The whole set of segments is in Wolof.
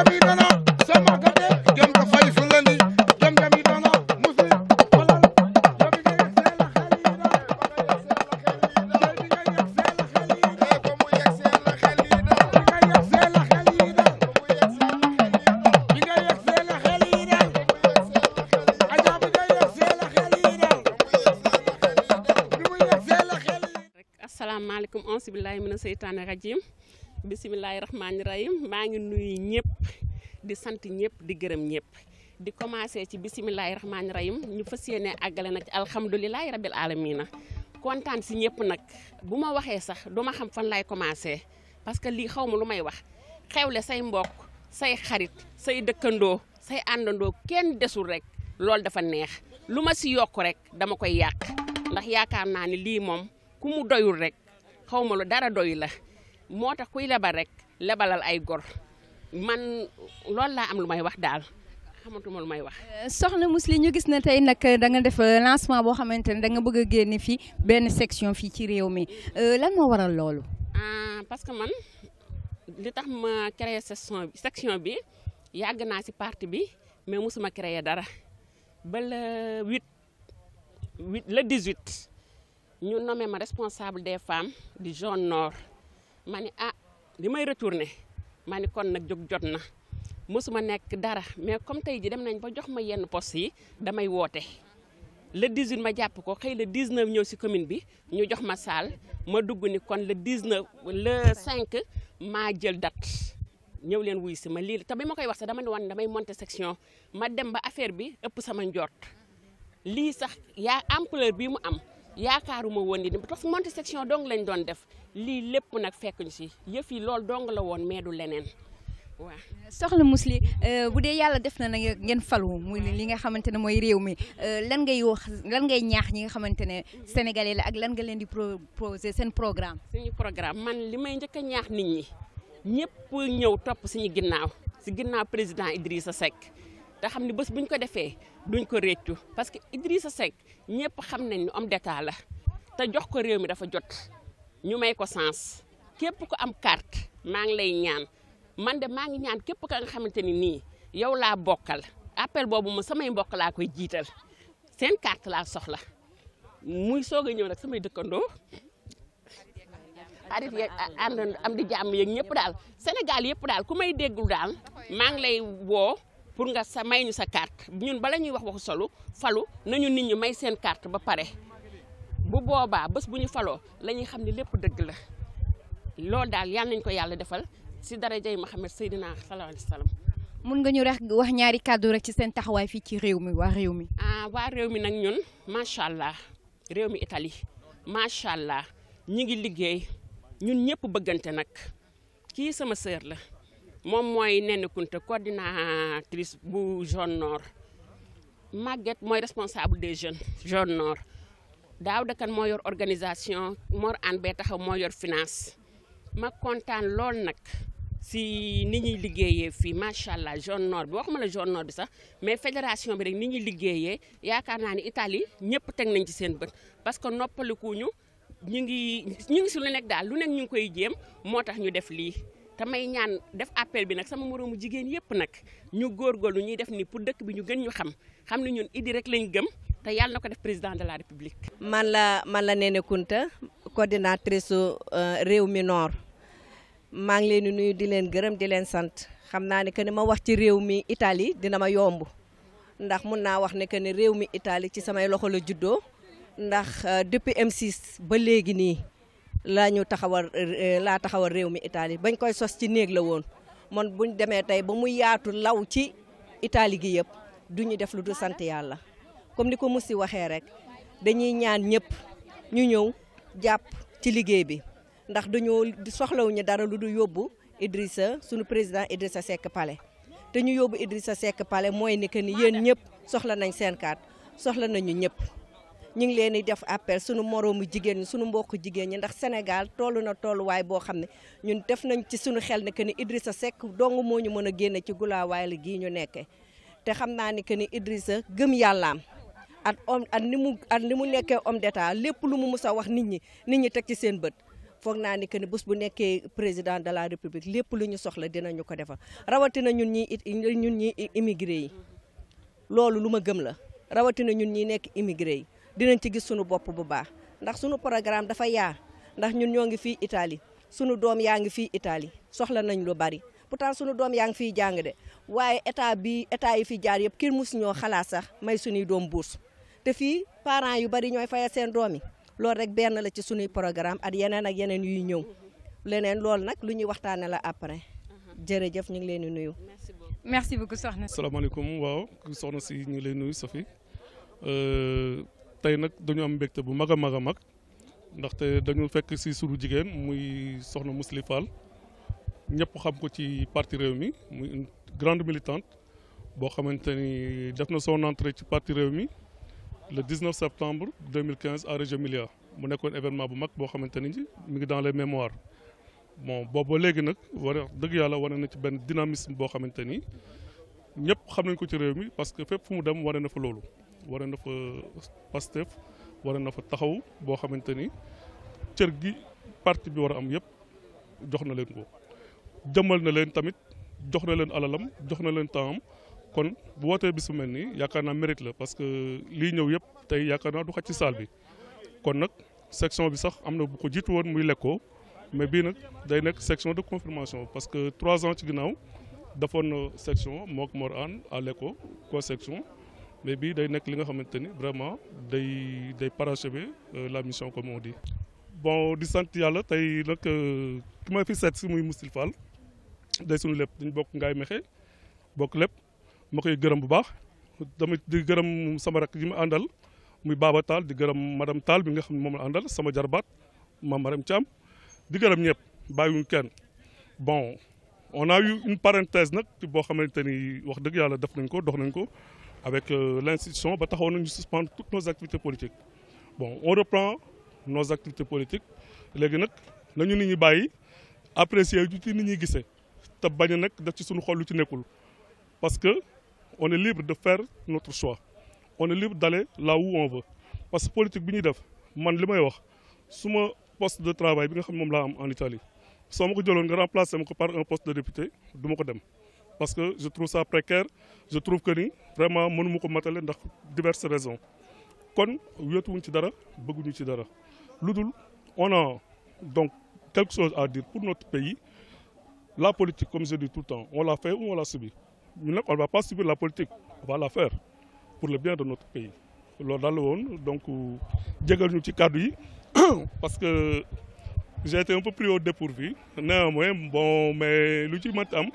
jami dono sama gade jom ko fay fulani jom jami dono musli walal jobi nga yak seen la xel yi dal jobi nga yak seen la xel yi dal ko mu yak seen la xel yi dal nga yak seen la xel yi dal ko mu yak seen la xel yi dal nga yak seen la xel yi dal aja bi nga yak seen la xel yi dal bi mu yak seen la xel yi rek asalaamaaleykum onsi billahi mina seytaane rajim bisimilahi rahmaani rahim maa ngi nuyu ñëpp di sant ñëpp di gërëm ñëpp di commencé ci bisimilahi rahmaani rahim ñu fas yéene àggale nag ci alhamdulilahi rabil alamina kontaan si ñëpp nag bu ma waxee sax du ma xam fan lay commencé parce que lii xaw ma lu may wax xewle say mbokk say xarit say dëkkandoo say àndandoo kenn desul rek loolu dafa neex lu ma si yokk rek dama koy yàq ndax yaakaar naa ni lii moom ku mu doyul rek xaw ma lu dara doy la moo tax kuy lebal rek lebalal ay gor man loolu laa am lu may wax daal xamatuma lu may wax. soxna Mously ñu gis ne tey nag da nga def lancement boo xamante ne da nga bëgg a génne fii benn section fii ci réew mi lan moo waral loolu. parce que man li tax ma créé section bi yàgg naa si parti bi mais mosuma créé dara ba le 18 ñu nommé ma responsable des femmes du zone nord. ma ni li may retourné ma ni kon nag jóg jot na mosuma nekk dara mais comme tey ji dem nañ ba jox ma yenn poste yi damay woote le 18 ma jàpp ko xëy le 19 ñëw si commune bi ñu jox ma salle ma dugg ni kon le 19 le 5 maa jël date ñëw leen wuy si ma lii te bi ma koy wax sax dama ne woon damay monter section ma dem ba affaire bi ëpp sama njort lii sax yaa ampleur bi mu am yaakaaruma woon ni parce que monter section dong lañ doon def lii lépp nag fekk ñu si yëf yi loolu dong la woon mais du leneen waaw. soxna Mously bu dee yàlla def na nag ngeen falu muy li nga xamante ne mooy réew mi lan ngay wax lan ngay ñaax ñi nga xamante ne sénégalais la ak lan nga leen di proposer seen programme. suñu programme man li may njëkk a ñaax nit ñi ñëpp ñëw topp suñu ginnaaw si ginnaaw président Idrissa Seck te xam ni bés buñ ko defee duñ ko réccu parce que Idrissa Seck ñëpp xam nañ ni homme d'état la te jox ko réew mi dafa jot. ñu may ko sens képp ku am carte maa ngi lay ñaan man de maa ngi ñaan képp ka nga xamante ni nii yow laa bokkal appel boobu ma samay mbokk laa koy jiital seen carte laa soxla muy soog a ñëw nag samay dëkkandoo xarit yeeg ànd am di jàmm yeeg ñëpp daal Sénégal yëpp daal ku may déggul daal maa ngi lay woo pour nga sa may ñu sa carte ñun bala ñuy wax waxu falu nañu nit ñi may seen carte ba pare. bu boobaa bés bu ñu faloo la ñuy xam ne lépp dëgg la loolu daal yal nañ ko yàlla defal si darajay Muhammad Seydina sallallahu alayhi wa sallam. mun nga ñu rek wax ñaari kàddu rek ci seen taxawaay fii ci réew mi waa réew mi. waa réew mi nag ñun macha allah réew mi Italie macha allah ñu ngi liggéey ñun ñëpp bëggante nag kii sama sœur la moom mooy Néné Kounta coordinatrice bu zone nord Maguette mooy responsable des jeunes zone nord. daaw dakan moo yor organisation Mor An bee taxaw moo yor finance ma kontaan lool nag si ni ñuy liggéeyee fii macha allah zone nord bi waxuma la zone nord bi sax mais fédération bi rek ni ñuy liggéeyee yaakaar naa ni Italie ñëpp teg nañ ci seen bët parce que noppalikuñu ñu ngi si lu nekk daal lu nekk ñu ngi koy jéem moo tax ñu def lii te may ñaan def appel bi nag sama moroomu jigéen yëpp nag ñu góorgóorlu ñuy def ni pour dëkk bi ñu gën ñu xam ne ñun Idi rek lañ gëm. te yàlla na ko def président de la république. man la Néné Kounta coordinatrice su réew mi nord maa ngi leen di nuyu di leen gërëm di leen sant xam naa ne que ni ma wax ci réew mi Italie dina ma yomb ndax mun naa wax ne que ni réew mi Italie ci samay loxo la juddoo ndax depuis M6 ba léegi nii laa taxawal réew mi Italie bañ koy sos ci néeg la woon man buñ demee tey ba mu yaatu law ci Italie gi yëpp du ñu def lu du sant yàlla. comme ni ko Mously waxee rek dañuy ñaan ñëpp ñu ñëw jàpp ci liggéey bi ndax dañoo soxlawuñu dara lu du yóbbu Idrissa sunu président Idrissa Seck Palais te ñu yóbbu Idrissa Seck Palais mooy ni que ni yéen ñëpp soxla nañ seen carte soxla nañu ñëpp ñu ngi leen di def appel sunu moroomu jigéen ñi sunu mbokku jigéen ñi ndax Sénégal toll na tolluwaay boo xam ne ñun def nañ ci sunu xel ne que ni Idrissa Seck dong moo ñu mën a génne ci gulaawaay la gii ñu nekkee te xam naa ni que ni Idrissa gëm yàllaam at ni mu nekkee homme d'état lépp lu mu mus a wax nit ñi teg ci seen bët foog naa ni que ne bés bu nekkee président de la république lépp lu ñu soxla dinañu ko defal rawatina ñun ñi immigré yi loolu lu ma gëm la rawatina ñun ñi nekk immigré yi dinañ ci gis suñu bopp bu baax ndax suñu programme dafa yaa ndax ñun ñoo ngi fii Italie suñu doom yaa ngi fii Italie soxla nañ lu bari pourtant suñu doom yaa ngi fiy jàng de waaye état yi fi jaar yëpp kenn mus ñoo xalaat sax may suñuy doom bourse te fii parents yu bari ñooy fayal seen doom yi loolu rek benn la ci suñuy programme ak yeneen yuy ñëw leneen loolu nag lu ñuy waxtaane la après jërëjëf ñu ngi leen di nuyu. merci beaucoup soxna si. asalaamaaleykum waaw soxna si ñu ngi lay nuyu Sophie tey nag dañu am mbégte bu mag a mag a mag ndaxte dañu fekk si sunu jigéen muy soxna Mously Fall ñëpp xam ko ci parti Rewmi muy une grande militante boo xamante ni def na son entrée ci parti Rewmi le 19 septembre 2015 à Reggio Emilia mu nekkoon événement bu mag boo xamante ni mi ngi dans les mémoires bon boobu ba léegi nag war dëgg yàlla wane na ci benn dynamisme boo xamante ni ñëpp xam nañ ko ci réew mi parce que fépp fu mu dem wane na fa loolu wane na fa Pastef wane na fa taxaw boo xamante ni cër gi parti bi war a am yëpp jox na leen ko jëmmal na leen tamit jox na leen alalam jox na leen temps am kon bu wootee bis bu mel nii yaakaar naa mérite la parce que lii ñëw yëpp tey yaakaar naa du xaj ci salle bi kon nag section bi sax am na bu ko jiitu woon muy lekkoo mais bii nag day nekk section de confirmation parce que 3 ans ci ginnaaw defoon na section mook Mor An à l'écho co-section mais bii day nekk li nga xamante ni vraiment day parachever la mission comme on dit. bon di sant yàlla tey nag ki ma fi seet si muy Mously Fall day sunu lépp dañu bokk ngaay mexe bokk lépp ma koy gërëm bu baax tamit di gërëm sama rakk yi ma àndal muy Baba Tall di gërëm madame Tall bi nga xam ne moom la àndal sama jarbaat Mame Marème Thiam di gërëm ñëpp bàyyiwuñ kenn bon on a eu une parenthèse nag boo xamante ni wax dëgg yàlla def nañ ko dox nañ ko avec l'institution ba taxaw nañu suspendre toutes nos activités politiques bon on reprend nos activités politiques léegi nag nañu nit ñi bàyyi apprécier ju ci nit ñi gisee te bañ a nag def ci suñu xol lu ci nekkul parce que on est libre de faire notre choix on est libre d'aller là où on veut parce que politique bi ñuy def man li may wax suma poste de travail bi nga xam ne moom laa am en Italie soo ma ko jëloon nga remplacer ma ko par un poste de député du ma ko dem parce que je trouve ça précaire je trouve que ni vraiment mënu ma ko matale ndax diverses raisons kon wéetuwuñ ci dara bëgguñu ci dara lu dul on a donc quelque chose à dire pour notre pays la politique comme je dis tout le temps on l'a fait ou on l'a subi ñun nag on va pas subir la politique on va la faire pour le bien de notre pays loolu daal la woon donc jégal ñu ci kàddu yi parce que j'ai été un peu pris au dépourvu néanmoins bon mais lu ci mënti am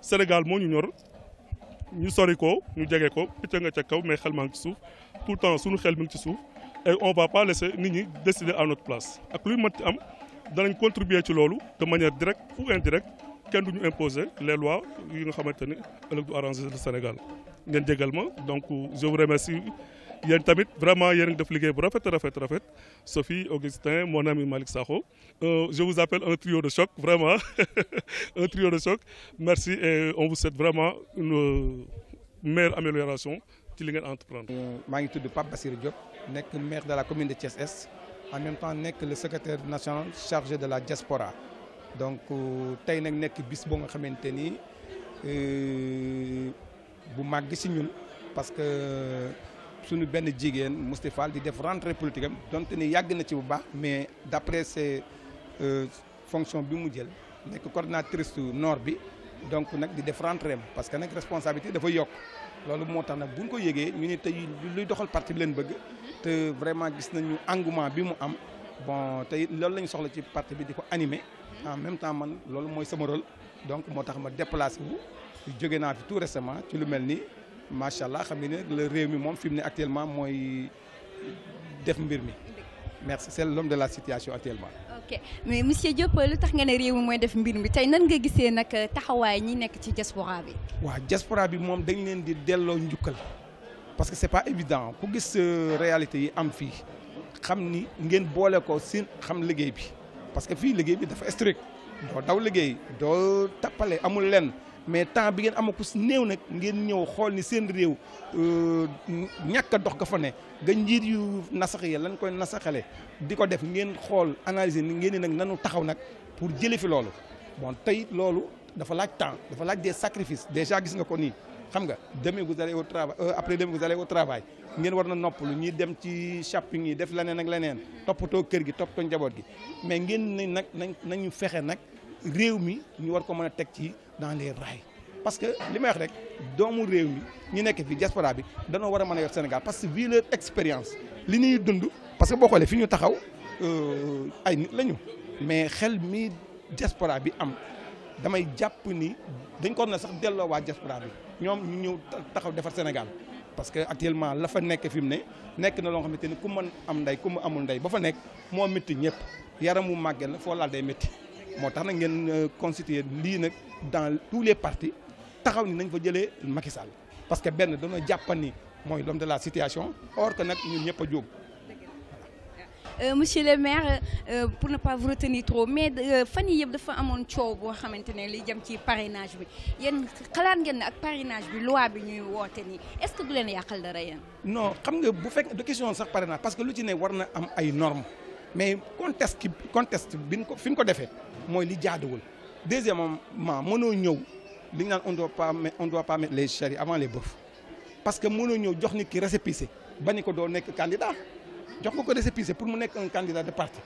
Sénégal moo ñu ñor ñu sori ko ñu jege ko picc nga ca kaw mais xel maa ngi ci suuf tout le temps suñu xel mi ngi ci suuf et on va pas laisser nit ñi décider à notre place ak luy mënti am danañ contribuer ci loolu de manière directe ou indirecte kenn du ñu imposer les lois yi nga xamante ni ëllëg du arranger le Sénégal ngeen jégal ma donc je vous remercie yéen tamit vraiment yéen a ngi def liggéey bu rafet Sophie Augustin mon ami Malick Sakho je vous appelle un trio de choc vraiment un trio de choc merci et on vous souhaite vraiment une meilleure amélioration ci li ngeen entreprendre. maa ngi tudd Pape Bassirou Diop nekk maire de la commune de Thiès Est en même temps nekk le secrétaire national chargé de la diaspora donc tey nag nekk bis boo nga xamante ni bu màgg si ñun parce que. suñu benn jigéen Mously Fall di def rentrée politique am donte ni yàgg na ci bu baax mais d'après ses fonctions bi mu jël nekk coordinatrice nord bi donc nag di def rentrée am parce que nag responsabilité dafa yokk loolu moo tax nag buñ ko yëgee ñu ne tey luy doxal parti bi leen bëgg te vraiment gis nañu engouement bi mu am bon tey loolu lañu soxla ci parti bi di ko animer en même temps man loolu mooy sama rôle donc moo tax ma déplacé wu jóge naa fi tout récemment ci lu mel ni macha allah xam ne le réew mi moom fi mu ne actuellement mooy def mbir mi merci c'est l'homme de la situation actuellement. ok mais monsieur Diop lu tax nga ne réew mi mooy def mbir mi tey nan nga gisee nag taxawaay ñi nekk ci diaspora bi. waaw diaspora bi moom dañ leen di delloo njukkal parce que c'est pas évident ku gis réalité yi am fii xam ni ngeen boole ko si xam liggéey bi parce que fii liggéey bi dafa strict doo daw liggéey doo tappale amul lenn mais temps bi ngeen amaku néew nag ngeen ñëw xool ni seen réew ñàkk a dox ga fa ne nga njiit yu nasax yi lañ koy nasaxale di ko def ngeen xool analyser ni ngeen ni nag nanu taxaw nag pour jëlee fi loolu bon tey loolu dafa laaj temps dafa laaj des sacrifices déjà gis nga ko nii xam nga demain vous allez au travail après demain vous allez au travail ngeen war na noppalu ñi dem ci shopping yi def leneen ak leneen toppatoo kër gi toppatoo njaboot gi mais ngeen ne nag nañu fexe nag réew mi ñu war ko mën a teg ci dans les rails parce que li may wax rek doomu réew mi ñu nekk fi diaspora bi danoo war a mën a yor Sénégal parce que vu leur expérience li ñuy dund parce que boo xoolee fi ñu taxaw ay nit lañu mais xel mi diaspora bi am damay jàpp ni dañ ko na sax delloo waa diaspora bi ñoom ñu ñëw taxaw defar Sénégal parce que actuellement la fa nekk fi mu ne nekk na loo xamante ni ku mën am ndey ku mu amul ndey ba fa nekk moo métti ñëpp yaramu màggee la foo laal day métti moo tax nag ngeen constituer lii nag dans tous les partis taxaw ni nañ fa jëlee Macky Sall parce que benn dañoo jàppan ni mooy l'homme de la situation or que nag ñun ñëpp a jóg. Monsieur le maire pour ne pas vous retenir trop mais fan yii yëpp dafa amoon coow boo xamante ne li jëm ci parrainage bi yéen xalaat ngeen ne ak parrainage bi loi bi ñuy woote nii est-ce que du leen yàqal dara yéen. non xam nga bu fekk de question sax parrainage parce que lu ci ne war na am ay normes mais contexte bi ñu ko fi ñu ko defee mooy li jaaduwul. deuxièmement mënoo ñëw li ñu naan on doit pas mettre les charrues avant les bœufs parce que mënoo ñëw jox nit ki récépissé ba ni ko doo nekk candidat. jox ko récépissé pour mu nekk un candidat de parti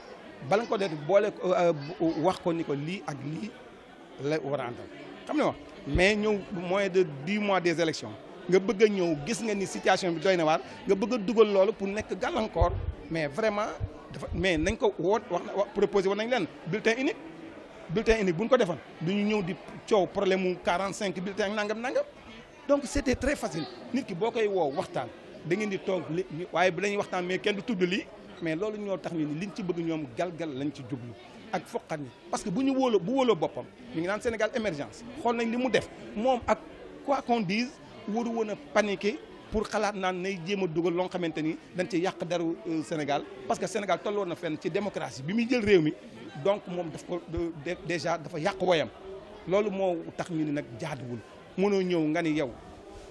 bala nga ko def boole wax ko ni ko lii ak lii la war a àndal xam nga wax mais ñëw moins de 10 mois des élections nga bëgg a ñëw gis nga ni situation bi doy na waar nga bëgg a dugal loolu pour nekk gàllankoor mais vraiment dafa mais nañ ko woot wax proposé woon nañ leen bulletin unique bu ñu ko defoon du ñu ñëw di coow problème mu 45 bulletins nangam donc c'était très facile nit ki boo koy woo waxtaan. da ngeen di toog waaye bi dañuy waxtaan mais kenn du tudd lii mais loolu ñoo tax ñu ni liñ ci bëgg ñoom galgal lañ ci jublu ak foqat ñi parce que bu wóoloo boppam ñu ngi naan Sénégal émergence xool nañ li mu def moom ak quoi qu'on dise waru woon a paniquer pour xalaat naan nay jéem a dugal loo xamante ni dañ ci yàq daru Sénégal parce que Sénégal tolloon na fenn ci démocratie bi muy jël réew mi donc moom daf ko déjà dafa yàq woyam loolu moo tax ñu ni nag jaaduwul mënoo ñëw nga ni yow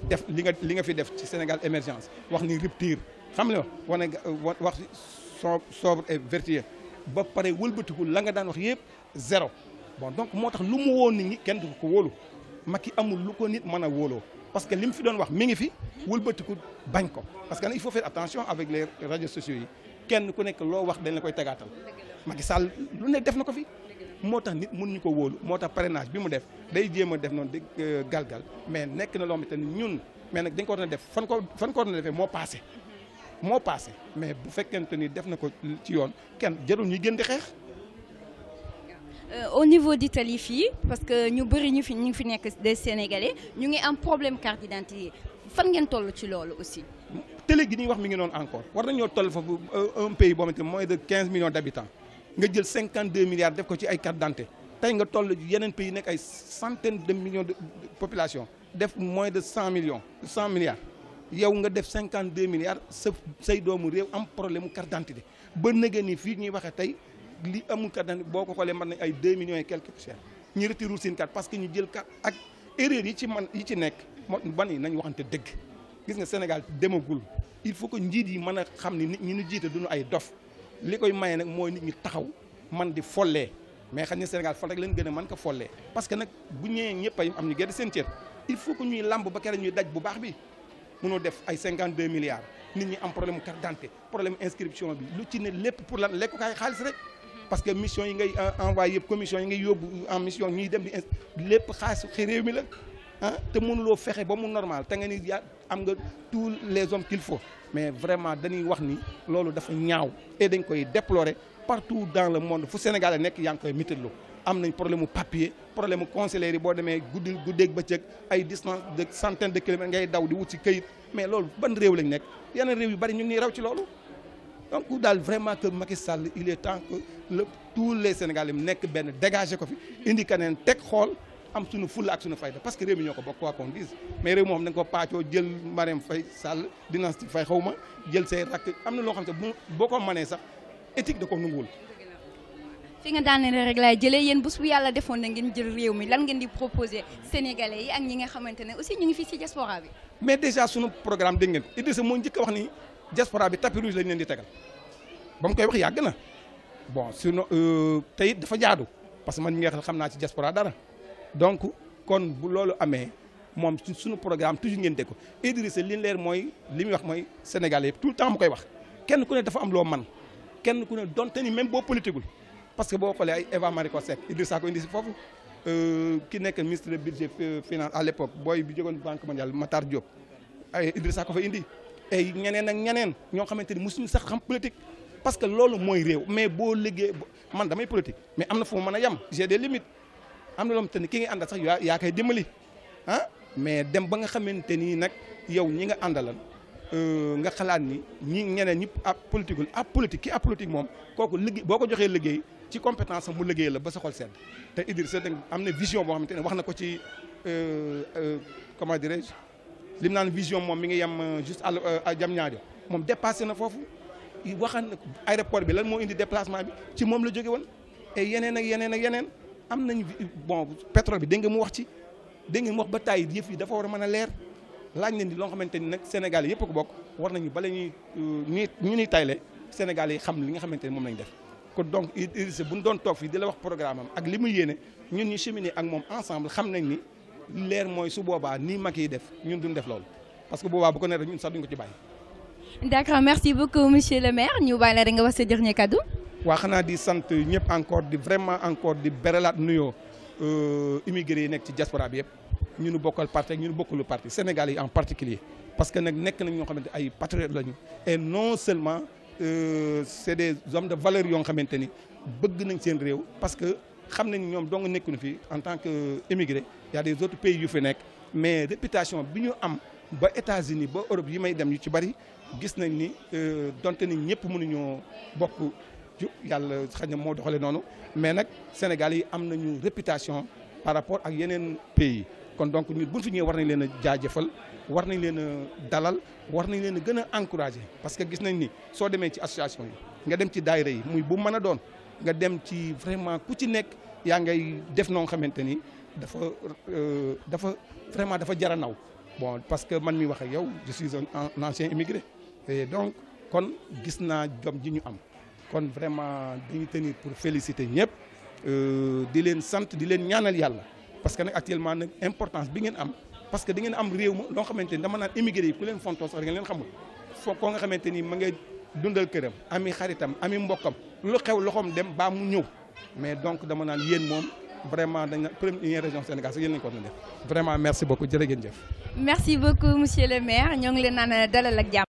def li nga fi def ci Sénégal émergence wax ni rupture xam nga wax sobre et vertueux ba pare wëlbatiku la nga daan wax yëpp zéro bon donc moo tax lu mu woo nit ñi kenn du ko wóolu Macky amul lu ko nit mën a wóoloo parce que li mu fi doon wax mi ngi fi wëlbatiku bañ ko parce que nag il faut faire attention avec les réseaux sociaux yi kenn ku nekk loo wax dañ la koy tegaatal Macky Sall lu ne def na ko fi moo tax nit mënuñu ko wóolu moo tax parrainage bi mu def day jéem a def noonu di galgal mais nekk na loo xamante ni ñun mais nag dañ ko war a def fan ko war a defee moo passé mais bu fekkente ni def na ko ci yoon kenn jarul ñuy gën di xeex. Au niveau d'Italie fii parce que ñu bëri ñu ngi fi nekk des Sénégalais ñu ngi am problème carte d'identité fan ngeen toll ci loolu aussi. télé gi ñuy wax mi ngi noonu encore war nañoo toll foofu un pays boo xamante ni moins de 15 millions d'habitants. nga jël 52 milliards def ko ci ay carte d'identité tey nga toll yeneen pays nekk ay centaines de millions de population def moins de 100 milliards yow nga def 52 milliards say doomu réew am problème mu carte d'identité ba nëgë ni fii ñuy waxee tey li amul carte d'identité boo ko xoolee mën nañ ay 2 millions et quelques poussières ñu retiré seen carte parce que ñu jël carte ak erreur yi ci nekk moo ban yi nañ waxante dëgg gis nga Sénégal demagul il faut que njiit yi mën a xam ni nit ñi ñu jiite duñu ay dof li koy maye nag mooy nit ñi taxaw man di follee mais xam ne Sénégal fol rek leen gën a mën ko follee parce que nag bu ñëwee ñëpp ay am ñu gën seen cër il faut que ñuy lamb ba kere ñuy daj bu baax bi mënoo def ay 52 milliards nit ñi am problème carte d'identité problème inscription bi lu ci ne lépp pour lan lekk kaay xaalis rek parce que mission yi ngay envoyé yëpp commission yi ngay yóbbu en mission ñuy dem di lépp xaalis réew mi la te mënuloo fexe ba mu normal te nga ni yaa am nga tous les hommes qu'il faut mais vraiment dañuy wax ni loolu dafa ñaaw et dañ koy déplorer partout dans le monde fu Sénégal nekk yaa ngi koy méttilu am nañ problème mu papier problème mu conseillers yi boo demee guddeeg bëccëg ay distance de centaines de kilomètres ngay daw di wut ci këyit mais loolu ban réew lañ nekk yeneen réew yu bari ñu ngi raw ci loolu donc daal vraiment que Macky Sall il est temps que tous les Sénégalais nekk benn dégager ko fi indi keneen teg xool am suñu fulla ak suñu fayda parce que réew mi ñoo ko bokk quoi qu'on dise mais réew moo xam da nga ko paccoo jël Marème Faye Sall dynastie Faye xaw ma jël say rakk am na loo xam ne boo ko mënee sax éthique da ko nanguwul. fi nga daaneel rek laay jëlee yéen bés bu yàlla defoon na ngeen jël réew mi lan ngeen di proposer sénégalais yi ak ñi nga xamante ne aussi ñu ngi fii ci diaspora bi. mais déjà sunu programme dégg ngeen Idrissa moo njëkk a wax ni diaspora bi tapis rouge lañ leen di tegal ba mu koy wax yàgg na bon sinon tey it dafa jaadu parce que man mi nga xam naa ci diaspora dara donc kon bu loolu amee moom suñu programme toujours ngeen dégg ko Idrissa li leer mooy li muy wax mooy sénégalais yëpp tout le temps mu koy wax kenn ku ne dafa am loo man kenn ku ne donte ni même boo politiqueul parce que boo xoolee ay Eva Marie Coll Seck Idrissa ko indi si foofu ki nekk ministre de budget finance à l'époque booy bi jógoon banque mondiale Matar Diop ay Idrissa ko fa indi ay ñeneen ak ñeneen ñoo xamante ni mosuñu sax xam politique parce que loolu mooy réew mais boo liggéey man damay politique mais am na fu mu mën a yem j'ai des limites am na loo xamante ni ki nga àndal sax yaa koy dimbali ah mais dem ba nga xamante ni nag yow ñi nga àndalal nga xalaat ni ñeneen ñi politique ki politique moom kooku liggéey boo ko joxee liggéey ci compétence am mu liggéey la ba sa xol sedd te Idrissa am na vision boo xamante ne wax na ko ci comment dirais-je li mu naan vision moom mi ngi yem juste à Diamniadio moom dépassé na foofu waxaan na aéroport bi lan moo indi déplacement bi ci moom la jóge woon et yeneen ak yeneen ak yeneen am nañ bon pétrole bi dégg nga mu wax ci dégg nga mu wax ba tàyyi yëf yi dafa war a mën a leer laaj nañ ni loo xamante ni nag Sénégal yëpp ko bokk war nañu bala ñuy ñu ñuy tayle Sénégal yi xam li nga xamante ni moom lañ def kon donc Idrissa bu ñu doon toog fii di la wax programme am ak li mu yéene ñun ñu cheminer ak moom ensemble xam nañ ni leer mooy su boobaa nii mag yi def ñun duñ def loolu parce que boobaa bu ko nee rek ñun sax duñ ko ci bàyyi. D'accord, merci beaucoup monsieur le maire ñu bàyyi la rek nga wax sa dernier cadeau. waa xanaa di sant ñëpp encore di vraiment encore di beralaat nuyoo immigré yi nekk ci diaspora bi yëpp ñu nu bokkal parti ak ñu nu bokkalu parti Sénégal yi en particulier parce que nag nekk nañ ñoo xamante ay patriotes lañu et non seulement c'est des hommes de valeur yoo xamante ni bëgg nañ seen réew parce que xam nañ ñoom dong nekkuñu fi en tant que immigré y a des autres pays yu fi nekk mais réputation bi ñu am ba États-Unis ba Europe yi may dem yu ci bari gis nañ ni donte ni ñëpp mënuñoo bokk ju yàlla xëy na moo doxalee noonu mais nag Sénégal yi am nañu réputation par rapport ak yeneen pays kon donc ñun buñ fi ñëwee war nañ leen a jaajëfal war nañ leen a dalal war nañ leen a gën a encourager parce que gis nañ ni soo demee ci association yi nga dem ci daayira yi muy bu mën a doon nga dem ci vraiment ku ci nekk yaa ngay def noo xamante ni dafa vraiment dafa jar a naw bon parce que man mi wax ak yow je suis un ancien immigré et donc kon gis naa jom ji ñu am kon vraiment dañuy tenir pour féliciter ñëpp di leen sant di leen ñaanal yàlla parce que nag actuellement nag importance bi ngeen am parce que da ngeen am réew ma loo xamante ni dama naan immigré yi ku leen fontoo sax da ngeen leen xamul foo koo nga xamante ni ma ngay dundal këram ami xaritam ami mbokkam lu xew loxoom dem baa mu ñëw mais donc dama naan yéen moom vraiment dañ na première région Sénégal sax yéen lañu ko doon def vraiment merci beaucoup jërë ngeen jëf. Merci beaucoup monsieur le maire ñoo ngi leen naan dalal ak jàmm.